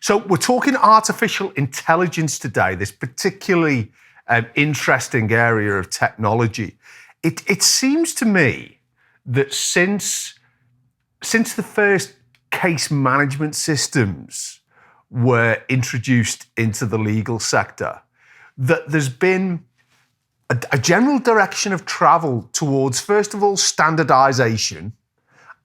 So we're talking artificial intelligence today, this particularly interesting area of technology. It seems to me that since the first case management systems were introduced into the legal sector, that there's been a general direction of travel towards, first of all, standardization,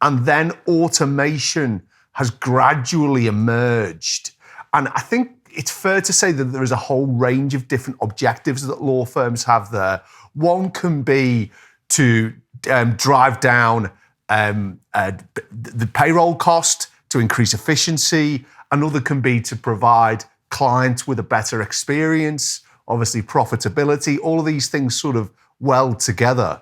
and then automation has gradually emerged. And I think it's fair to say that there is a whole range of different objectives that law firms have there. One can be to drive down the payroll cost to increase efficiency. Another can be to provide clients with a better experience, obviously profitability. All of these things sort of weld together.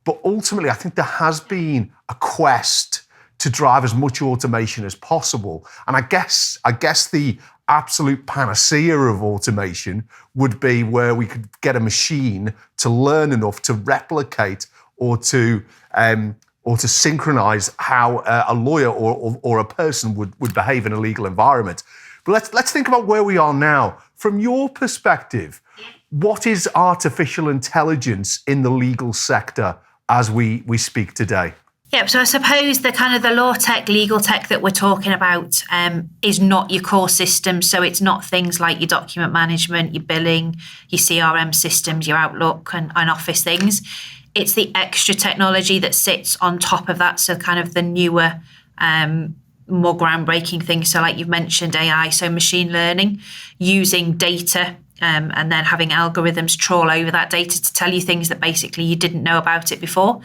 But ultimately, I think there has been a quest to drive as much automation as possible. And I guess the absolute panacea of automation would be where we could get a machine to learn enough to replicate or to synchronize how a lawyer or a person would behave in a legal environment. But let's think about where we are now. From your perspective, what is artificial intelligence in the legal sector as we speak today? Yeah, so I suppose the kind of the law tech, legal tech that we're talking about is not your core system. So it's not things like your document management, your billing, your CRM systems, your Outlook and Office things. It's the extra technology that sits on top of that. So kind of the newer, more groundbreaking things. So like you've mentioned AI, so machine learning, using data and then having algorithms trawl over that data to tell you things that basically you didn't know about it before.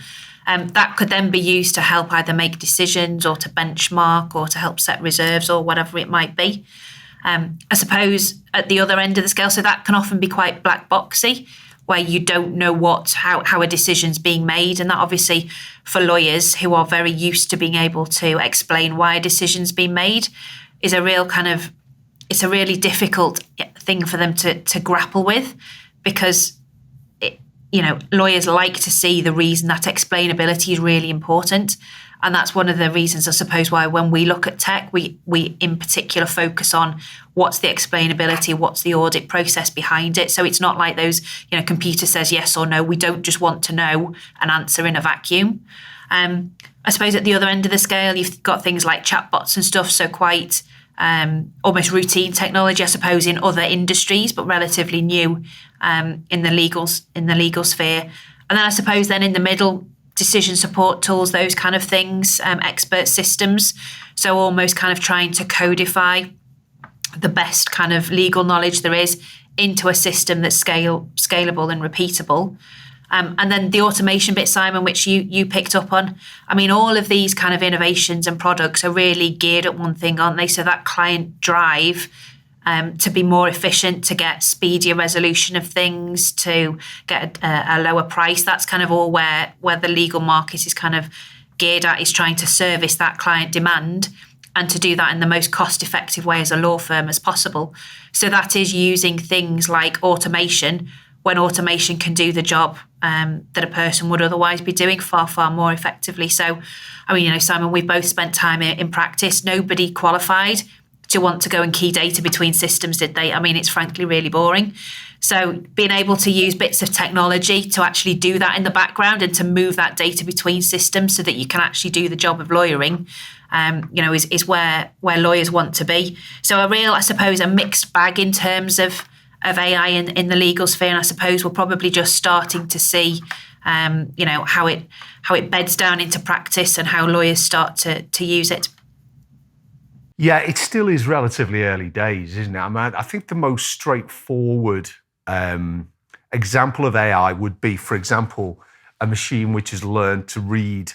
That could then be used to help either make decisions or to benchmark or to help set reserves or whatever it might be. I suppose at the other end of the scale, so that can often be quite black boxy, where you don't know how a decision's being made. And that obviously for lawyers who are very used to being able to explain why a decision's been made is a real kind of, it's a really difficult thing for them to grapple with, because lawyers like to see the reason. That explainability is really important. And that's one of the reasons, I suppose, why when we look at tech, we in particular focus on what's the explainability, what's the audit process behind it. So it's not like those, computer says yes or no. We don't just want to know an answer in a vacuum. I suppose at the other end of the scale, you've got things like chatbots and stuff. So quite almost routine technology, I suppose, in other industries, but relatively new in the legal sphere. And then I suppose then in the middle, decision support tools, those kind of things, expert systems. So almost kind of trying to codify the best kind of legal knowledge there is into a system that's scalable and repeatable. And then the automation bit, Simon, which you picked up on. I mean, all of these kind of innovations and products are really geared at one thing, aren't they? So that client drive to be more efficient, to get speedier resolution of things, to get a lower price. That's kind of all where the legal market is kind of geared at, is trying to service that client demand and to do that in the most cost-effective way as a law firm as possible. So that is using things like automation, when automation can do the job that a person would otherwise be doing far, far more effectively. So, I mean, Simon, we've both spent time in practice. Nobody qualified to want to go and key data between systems, did they? I mean, it's frankly really boring. So being able to use bits of technology to actually do that in the background and to move that data between systems so that you can actually do the job of lawyering, is where lawyers want to be. So I suppose, a mixed bag in terms of AI in the legal sphere. And I suppose we're probably just starting to see, how it beds down into practice and how lawyers start to use it. Yeah, it still is relatively early days, isn't it? I mean, I think the most straightforward example of AI would be, for example, a machine which has learned to read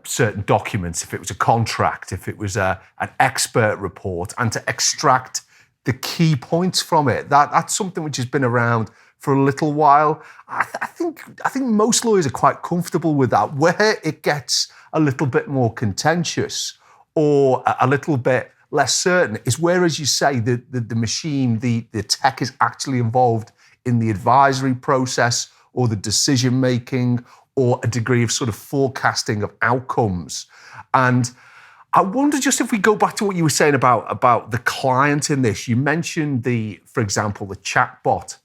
certain documents, if it was a contract, if it was an expert report, and to extract the key points from it. That's something which has been around for a little while. I think most lawyers are quite comfortable with that. Where it gets a little bit more contentious or a little bit less certain is where, as you say, the machine, the tech is actually involved in the advisory process or the decision making or a degree of sort of forecasting of outcomes. And I wonder just if we go back to what you were saying about the client in this. You mentioned for example, the chatbot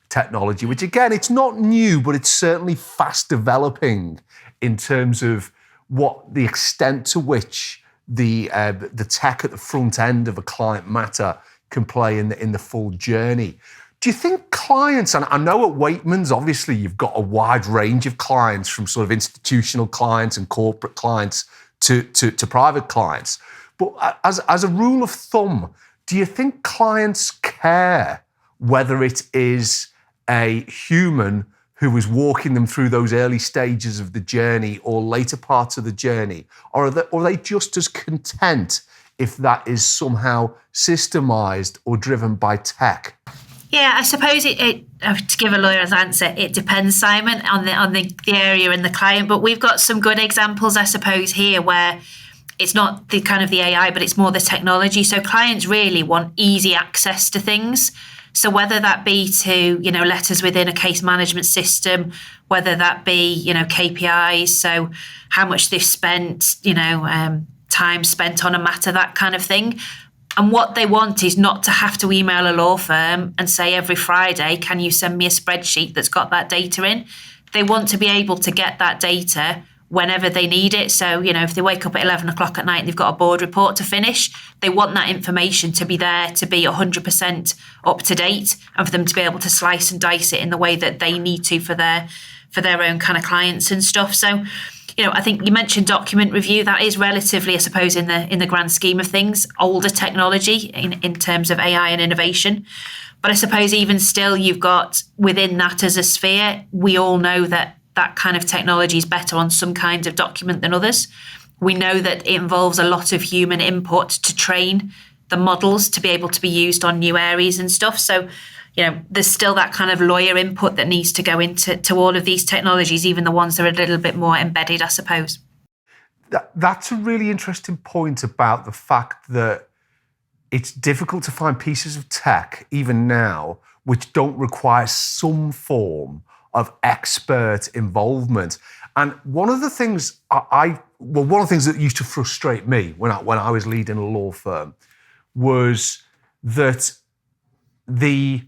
technology, which again, it's not new, but it's certainly fast developing in terms of what the extent to which the tech at the front end of a client matter can play in the full journey. Do you think clients, and I know at Weightmans, obviously you've got a wide range of clients from sort of institutional clients and corporate clients to private clients, but as a rule of thumb, do you think clients care whether it is a human who is walking them through those early stages of the journey or later parts of the journey? Or are they just as content if that is somehow systemized or driven by tech? Yeah, I suppose to give a lawyer's answer, it depends, Simon, on the area and the client. But we've got some good examples, I suppose, here where it's not the kind of the AI, but it's more the technology. So clients really want easy access to things. So whether that be to, letters within a case management system, whether that be, KPIs, so how much they've spent, time spent on a matter, that kind of thing. And what they want is not to have to email a law firm and say every Friday, can you send me a spreadsheet that's got that data in? They want to be able to get that data whenever they need it. So, if they wake up at 11 o'clock at night and they've got a board report to finish, they want that information to be there, to be 100% up to date, and for them to be able to slice and dice it in the way that they need to for their own kind of clients and stuff. So, I think you mentioned document review. That is relatively, I suppose, in the grand scheme of things, older technology in terms of AI and innovation. But I suppose even still, you've got within that as a sphere, we all know that kind of technology is better on some kinds of document than others. We know that it involves a lot of human input to train the models to be able to be used on new areas and stuff. So, there's still that kind of lawyer input that needs to go into all of these technologies, even the ones that are a little bit more embedded, I suppose. That's a really interesting point about the fact that it's difficult to find pieces of tech, even now, which don't require some form of expert involvement. And one of the things that used to frustrate me when I was leading a law firm was that the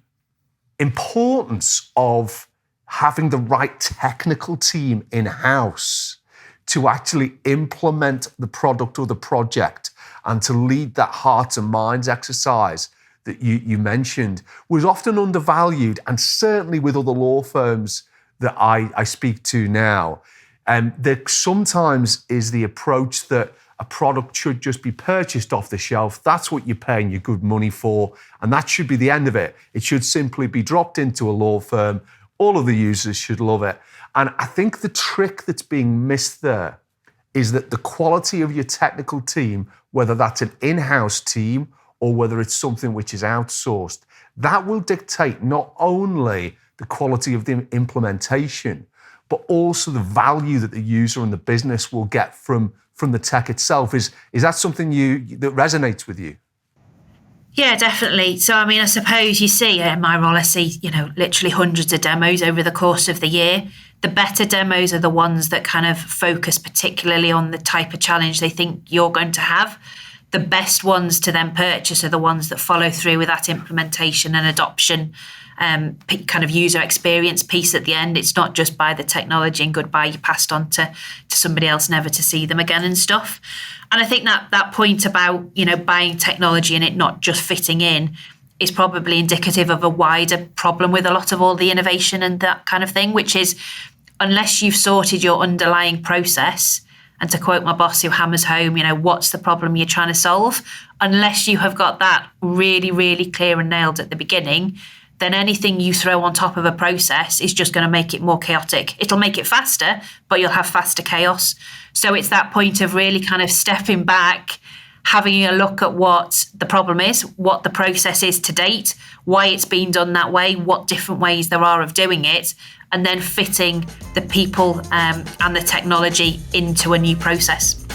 importance of having the right technical team in-house to actually implement the product or the project and to lead that hearts and minds exercise that you mentioned was often undervalued, and certainly with other law firms that I speak to now. There sometimes is the approach that a product should just be purchased off the shelf. That's what you're paying your good money for, and that should be the end of it. It should simply be dropped into a law firm. All of the users should love it. And I think the trick that's being missed there is that the quality of your technical team, whether that's an in-house team or whether it's something which is outsourced, that will dictate not only the quality of the implementation, but also the value that the user and the business will get from the tech itself. Is that something that resonates with you? Yeah, definitely. So, I suppose you see in my role, I see, literally hundreds of demos over the course of the year. The better demos are the ones that kind of focus particularly on the type of challenge they think you're going to have. The best ones to then purchase are the ones that follow through with that implementation and adoption kind of user experience piece at the end. It's not just buy the technology and goodbye, you passed on to somebody else, never to see them again and stuff. And I think that point about, buying technology and it not just fitting in is probably indicative of a wider problem with a lot of all the innovation and that kind of thing, which is unless you've sorted your underlying process, and to quote my boss who hammers home, what's the problem you're trying to solve? Unless you have got that really, really clear and nailed at the beginning, then anything you throw on top of a process is just going to make it more chaotic. It'll make it faster, but you'll have faster chaos. So it's that point of really kind of stepping back, having a look at what the problem is, what the process is to date, why it's been done that way, what different ways there are of doing it, and then fitting the people and the technology into a new process.